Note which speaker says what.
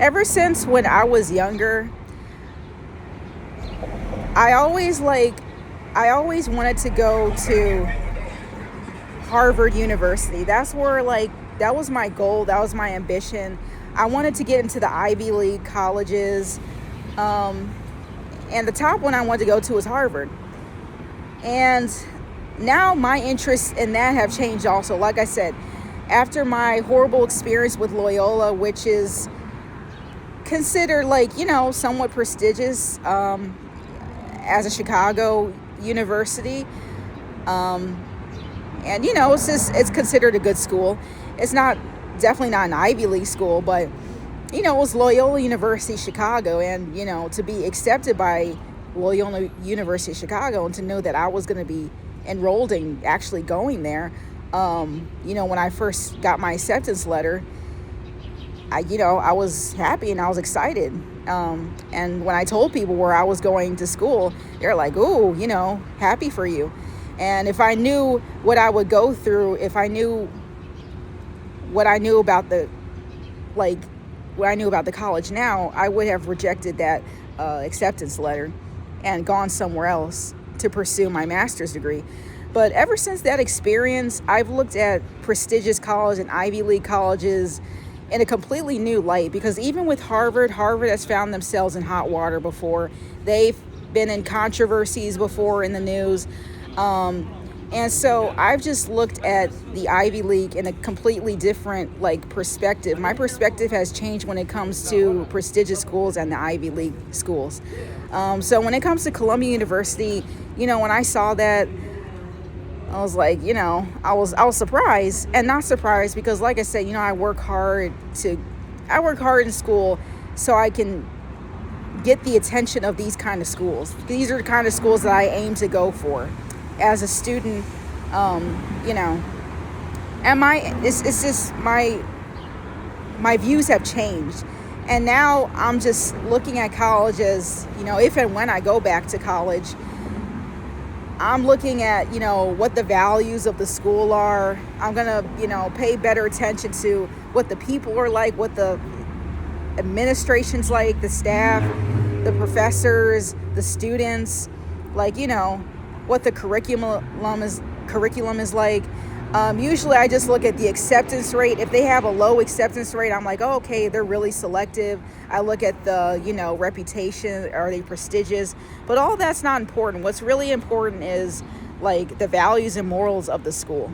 Speaker 1: Ever since when I was younger, I always like I always wanted to go to Harvard University. That was my goal, that was my ambition. I wanted to get into the Ivy League colleges. Um, and the top one I wanted to go to was Harvard. And now my interests in that have changed also. Like I said, after my horrible experience with Loyola, which is considered somewhat prestigious as a Chicago university. Um, and it's considered a good school. It's not definitely not an Ivy League school, but it was Loyola University Chicago, and to be accepted by Loyola University Chicago and to know that I was going to be enrolled and actually going there. When I first got my acceptance letter, I was happy and I was excited. And when I told people where I was going to school, they're like, "Ooh, happy for you." And if I knew what I would go through, if I knew what I knew about like what I knew about the college now, I would have rejected that acceptance letter and gone somewhere else to pursue my master's degree. But ever since that experience, I've looked at prestigious college and Ivy League colleges in a completely new light, because even with Harvard has found themselves in hot water before. They've been in controversies before in the news. And so I've just looked at the Ivy League in a completely different perspective. My perspective has changed when it comes to prestigious schools and the Ivy League schools. So when it comes to Columbia University, when I saw that, I was like, I was surprised, and not surprised because, like I said, I work hard in school so I can get the attention of these kind of schools. These are the kind of schools that I aim to go for as a student. And it's just my views have changed, and now I'm just looking at college as, if and when I go back to college, I'm looking at, what the values of the school are. I'm going to, pay better attention to what the people are like, what the administration's like, the staff, the professors, the students, what the curriculum is like. Usually I just look at the acceptance rate. If they have a low acceptance rate, I'm like, oh, okay, they're really selective. I look at the, reputation. Are they prestigious? But all that's not important. What's really important is the values and morals of the school.